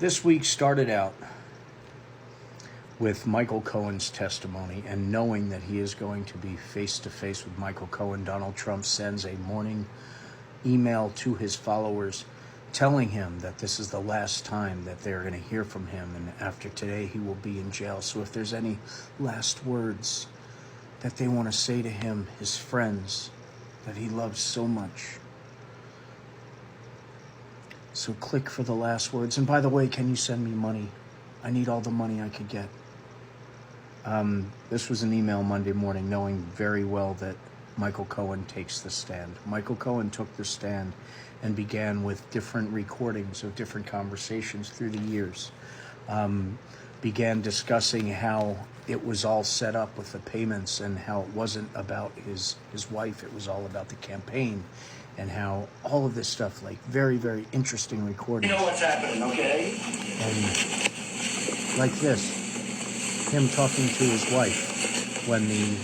This week started out with Michael Cohen's testimony, and knowing that he is going to be face-to-face with Michael Cohen, Donald Trump sends a morning email to his followers telling him that this is the last time that they're going to hear from him, and after today he will be in jail. So if there's any last words that they want to say to him, his friends, that he loves so much. So click for the last words. And by the way, can you send me money? I need all the money I could get. This was an email Monday morning, knowing very well that Michael Cohen takes the stand. Michael Cohen took the stand and began with different recordings of different conversations through the years. Began discussing how it was all set up with the payments and how it wasn't about his wife, it was all about the campaign, and how all of this stuff, like very, very interesting recordings. You know what's happening, okay? And like this, him talking to his wife when the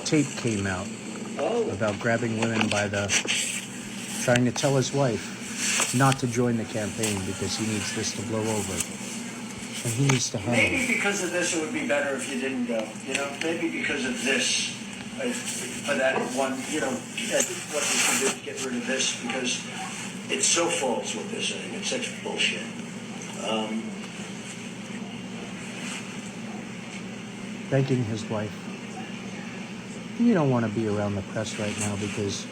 tape came out about grabbing women by the, trying to tell his wife not to join the campaign because he needs this to blow over. And he needs to handle it. Maybe because of this, it would be better if you didn't go. You know, maybe because of this, for that one, you know, I think what we should do is get rid of this because it's so false what they're saying. It's such bullshit. Begging his wife. You don't want to be around the press right now because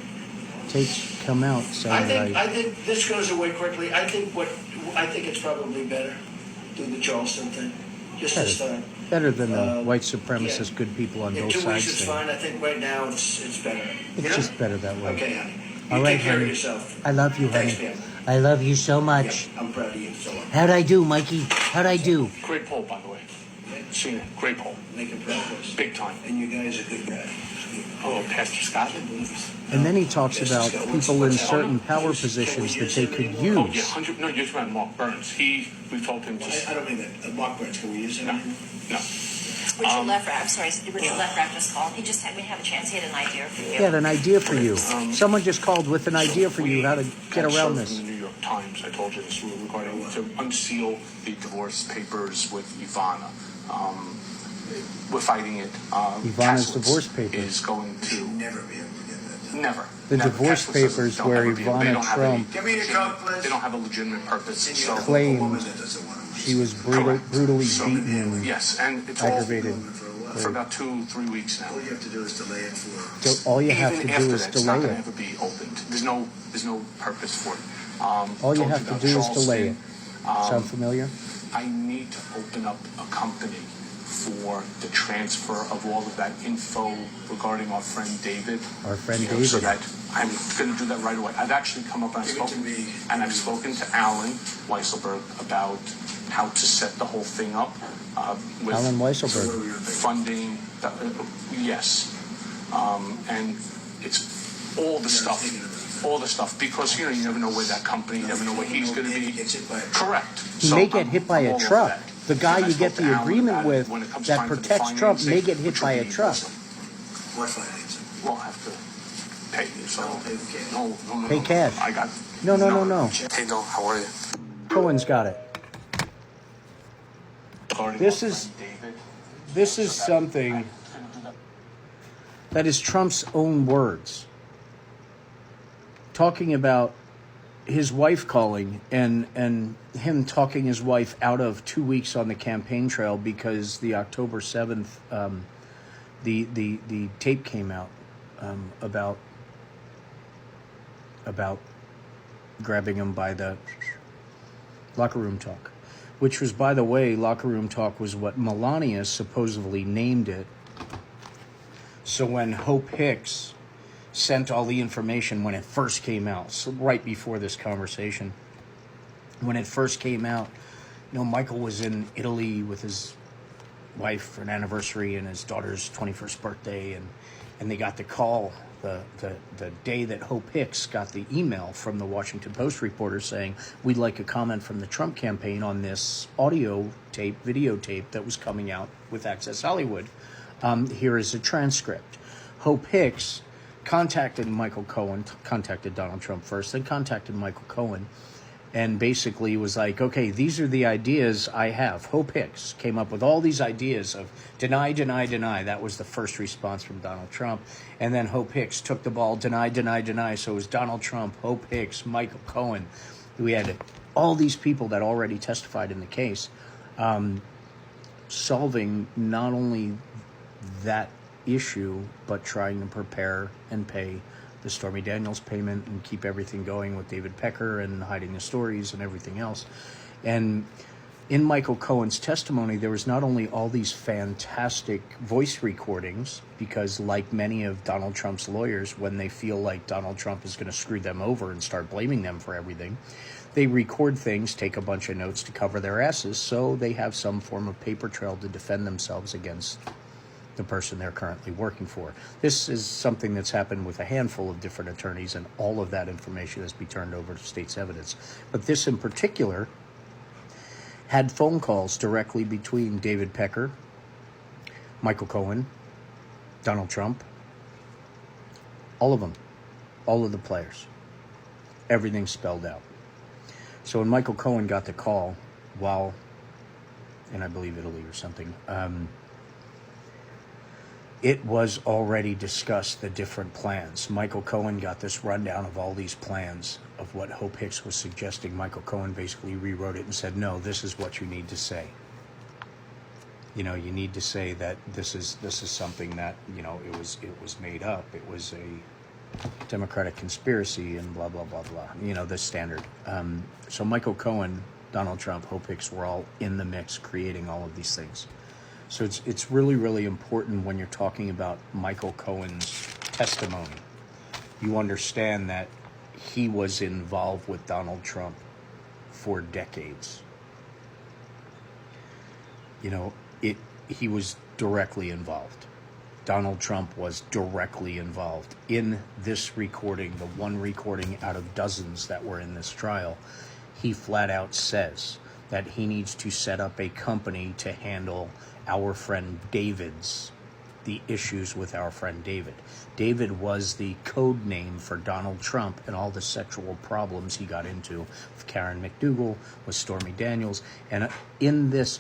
tapes come out saying I think this goes away quickly. I think it's probably better. Do the Charleston thing. Just this time. Better than the white supremacist good people on both sides. 2 weeks is fine. I think right now it's better. It's just better that way. Okay, honey. All right, take care honey. of yourself. I love you, honey. Thanks, man. I love you so much. Yeah, I'm proud of you. So How'd I do, Mikey? How'd I do? Great poll, by the way. Seen it. Great poll. making progress. Big time. And you guys are good guys. Oh, Pastor Scott. And then he talks about people in certain power positions that they could use. Oh, yeah, 100. No, you're talking about Mark Burns. We told him to. I don't mean that. Mark Burns, can we use him? No. Richard Lefrak, I'm sorry, Richard Lefrak just called. We have a chance. He had an idea for you. He had an idea for you. Someone just called with an idea for you how to get around this. In the New York Times, I told you this regarding to unseal the divorce papers with Ivana. We're fighting it. Ivana's divorce papers is going to never be able to get that. Never. The divorce papers where Ivana Trump Give me your Coke, please. They don't have a legitimate purpose. So claimed she was brutally beaten and yes, and it's aggravated. for about 2-3 weeks now. All you have to do is delay it for. So all you have to do is It's not delay going to it. ever be opened. There's no purpose for it. All you Told have to about do is delay it. Charleston. Sound familiar? I need to open up a company for the transfer of all of that info regarding our friend David. Our friend So David. that I'm going to do that right away. I've actually come up and Give it to me. I've spoken to Alan Weisselberg about how to set the whole thing up with Alan Weisselberg. funding. Yes, and it's all the stuff. All the stuff, because you never know where that company, you never know where he's going to be. Correct. He may get hit by a truck. The guy you get the agreement with that protects Trump may get hit by a truck. What financing? We'll have to pay you. So no. Pay cash. I got. No. Hey, no. How are you? Cohen's got it. This is something that is Trump's own words. Talking about his wife calling and him talking his wife out of 2 weeks on the campaign trail because the October 7th the tape came out about grabbing him by the locker room talk, which was, by the way, locker room talk was what Melania supposedly named it. So when Hope Hicks sent all the information when it first came out, so right before this conversation, when it first came out, Michael was in Italy with his wife for an anniversary and his daughter's 21st birthday, and they got the call the day that Hope Hicks got the email from the Washington Post reporter saying, we'd like a comment from the Trump campaign on this videotape that was coming out with Access Hollywood. Here is a transcript. Hope Hicks contacted Michael Cohen, contacted Donald Trump first, then contacted Michael Cohen, and basically was like, okay, these are the ideas I have. Hope Hicks came up with all these ideas of deny, deny, deny. That was the first response from Donald Trump. And then Hope Hicks took the ball, deny, deny, deny. So it was Donald Trump, Hope Hicks, Michael Cohen. We had all these people that already testified in the case, solving not only that issue, but trying to prepare and pay the Stormy Daniels payment and keep everything going with David Pecker and hiding the stories and everything else. And in Michael Cohen's testimony, there was not only all these fantastic voice recordings, because like many of Donald Trump's lawyers, when they feel like Donald Trump is going to screw them over and start blaming them for everything, they record things, take a bunch of notes to cover their asses, so they have some form of paper trail to defend themselves against the person they're currently working for. This is something that's happened with a handful of different attorneys, and all of that information has been turned over to state's evidence. But this in particular had phone calls directly between David Pecker, Michael Cohen, Donald Trump, all of them, all of the players. Everything spelled out. So when Michael Cohen got the call while in, I believe, Italy or something, it was already discussed, the different plans. Michael Cohen got this rundown of all these plans of what Hope Hicks was suggesting. Michael Cohen basically rewrote it and said, no, this is what you need to say. You know, you need to say that this is something that, you know, it was made up. It was a Democratic conspiracy and blah, blah, blah, blah. You know, the standard. So Michael Cohen, Donald Trump, Hope Hicks were all in the mix creating all of these things. So it's really, really important when you're talking about Michael Cohen's testimony. You understand that he was involved with Donald Trump for decades. You know, he was directly involved. Donald Trump was directly involved in this recording, the one recording out of dozens that were in this trial. He flat out says that he needs to set up a company to handle our friend David's, the issues with our friend David. David was the code name for Donald Trump and all the sexual problems he got into with Karen McDougall, with Stormy Daniels. And in this,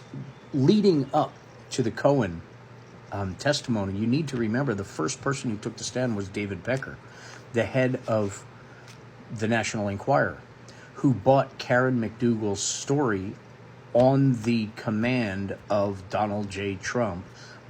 leading up to the Cohen testimony, you need to remember the first person who took the stand was David Pecker, the head of the National Enquirer, who bought Karen McDougall's story on the command of Donald J. Trump,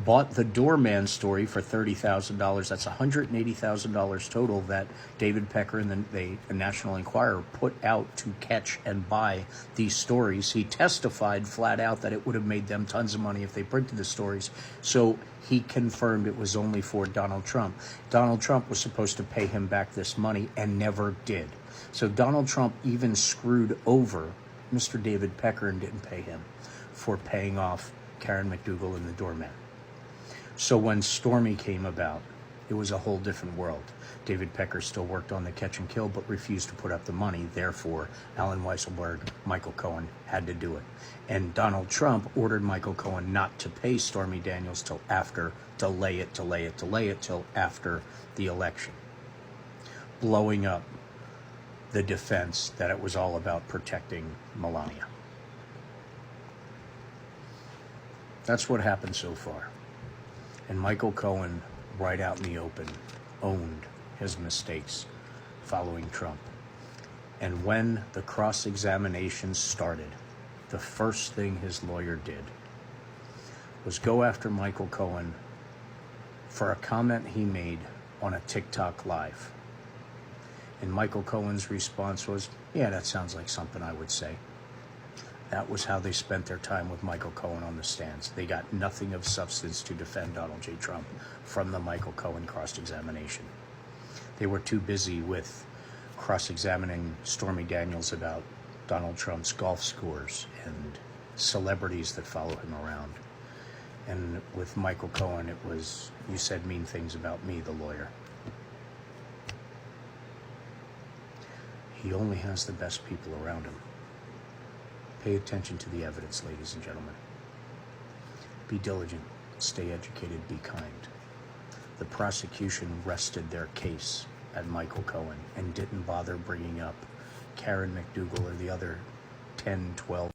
bought the doorman story for $30,000. That's $180,000 total that David Pecker and the National Enquirer put out to catch and buy these stories. He testified flat out that it would have made them tons of money if they printed the stories. So he confirmed it was only for Donald Trump. Donald Trump was supposed to pay him back this money and never did. So Donald Trump even screwed over Mr. David Pecker and didn't pay him for paying off Karen McDougall and the doorman. So when Stormy came about, it was a whole different world. David Pecker still worked on the catch and kill, but refused to put up the money. Therefore, Alan Weisselberg, Michael Cohen, had to do it. And Donald Trump ordered Michael Cohen not to pay Stormy Daniels till after, delay it till after the election, blowing up the defense that it was all about protecting Melania. That's what happened so far. And Michael Cohen, right out in the open, owned his mistakes following Trump. And when the cross-examination started, the first thing his lawyer did was go after Michael Cohen for a comment he made on a TikTok live. And Michael Cohen's response was, yeah, that sounds like something I would say. That was how they spent their time with Michael Cohen on the stands. They got nothing of substance to defend Donald J. Trump from the Michael Cohen cross-examination. They were too busy with cross-examining Stormy Daniels about Donald Trump's golf scores and celebrities that follow him around. And with Michael Cohen, it was, you said mean things about me, the lawyer. He only has the best people around him. Pay attention to the evidence, ladies and gentlemen. Be diligent, stay educated, be kind. The prosecution rested their case at Michael Cohen and didn't bother bringing up Karen McDougall or the other 10, 12